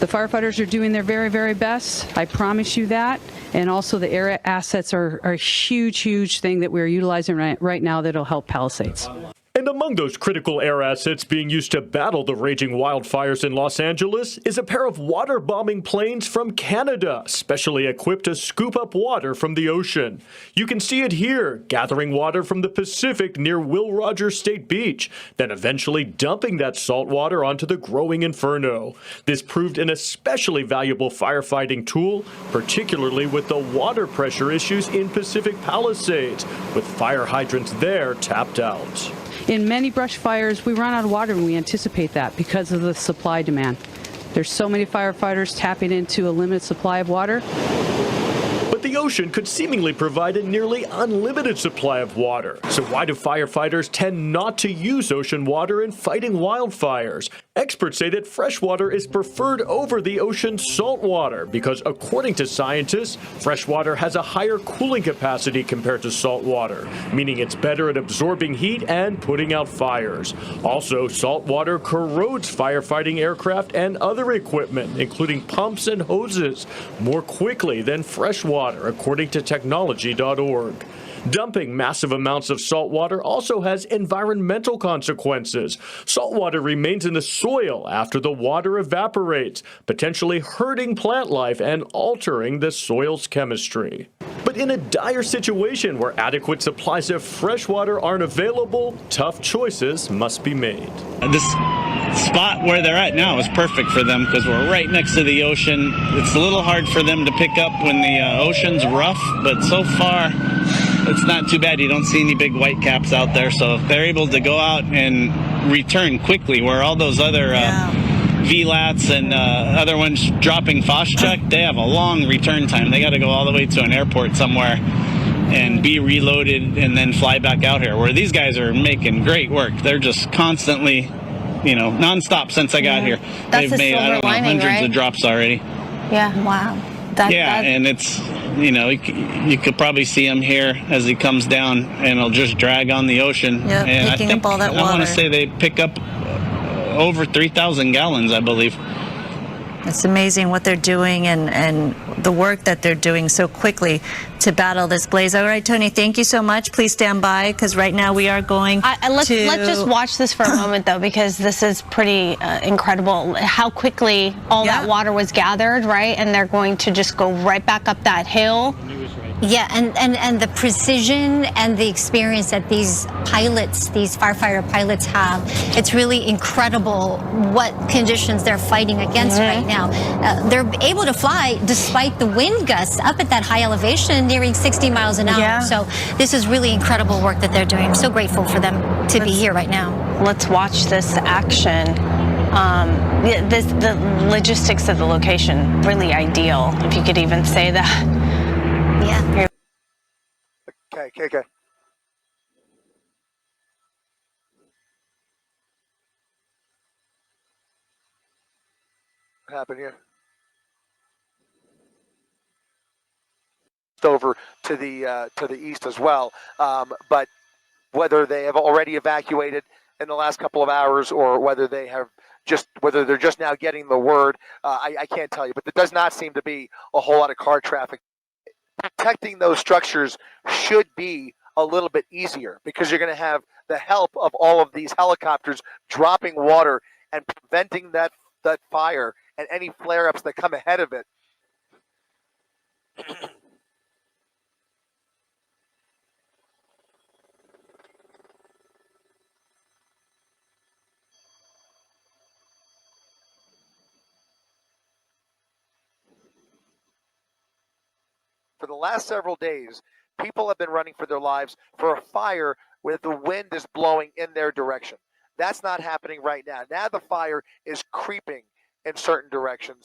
The firefighters are doing their very, very best. I promise you that. And also the air assets are a huge, huge thing that we're utilizing right now that'll help Palisades. And among those critical air assets being used to battle the raging wildfires in Los Angeles is a pair of water bombing planes from Canada, specially equipped to scoop up water from the ocean. You can see it here, gathering water from the Pacific near Will Rogers State Beach, then eventually dumping that salt water onto the growing inferno. This proved an especially valuable firefighting tool, particularly with the water pressure issues in Pacific Palisades, with fire hydrants there tapped out. In many brush fires, we run out of water, and we anticipate that because of the supply demand. There's so many firefighters tapping into a limited supply of water. But the ocean could seemingly provide a nearly unlimited supply of water. So why do firefighters tend not to use ocean water in fighting wildfires? Experts say that fresh water is preferred over the ocean's salt water because, according to scientists, fresh water has a higher cooling capacity compared to salt water, meaning it's better at absorbing heat and putting out fires. Also, salt water corrodes firefighting aircraft and other equipment, including pumps and hoses, more quickly than fresh water, according to technology.org. Dumping massive amounts of salt water also has environmental consequences. Salt water remains in the soil after the water evaporates, potentially hurting plant life and altering the soil's chemistry. But in a dire situation where adequate supplies of fresh water aren't available, tough choices must be made. This spot where they're at now is perfect for them because we're right next to the ocean. It's a little hard for them to pick up when the ocean's rough, but so far it's not too bad. You don't see any big white caps out there, so if they're able to go out and return quickly, where all those other VLATs and other ones dropping Phos-Chek, they have a long return time. They got to go all the way to an airport somewhere and be reloaded and then fly back out here, where these guys are making great work. They're just constantly, nonstop since I got here. That's They've made, I don't know, hundreds of drops already. Yeah, wow. And it's, you could probably see him here as he comes down, and he'll just drag on the ocean. Yeah, and picking up all that water. I want to say they pick up over 3,000 gallons, I believe. It's amazing what they're doing and the work that they're doing so quickly to battle this blaze. All right, Tony, thank you so much. Please stand by, because right now we are going let's just watch this for a moment, though, because this is pretty incredible how quickly all that water was gathered, right? And they're going to just go right back up that hill. Yeah, and the precision and the experience that these pilots, these firefighter pilots have, it's really incredible what conditions they're fighting against right now. They're able to fly despite the wind gusts up at that high elevation, nearing 60 miles an hour. Yeah. So this is really incredible work that they're doing. I'm so grateful for them to be here right now. Let's watch this action. The logistics of the location, really ideal, if you could even say that. Yeah. Okay. What happened here? Over to the east as well, but whether they have already evacuated in the last couple of hours or whether they're just now getting the word, I can't tell you. But there does not seem to be a whole lot of car traffic. Protecting those structures should be a little bit easier because you're going to have the help of all of these helicopters dropping water and preventing that fire and any flare-ups that come ahead of it. For the last several days, people have been running for their lives for a fire where the wind is blowing in their direction. That's not happening right now. Now the fire is creeping in certain directions.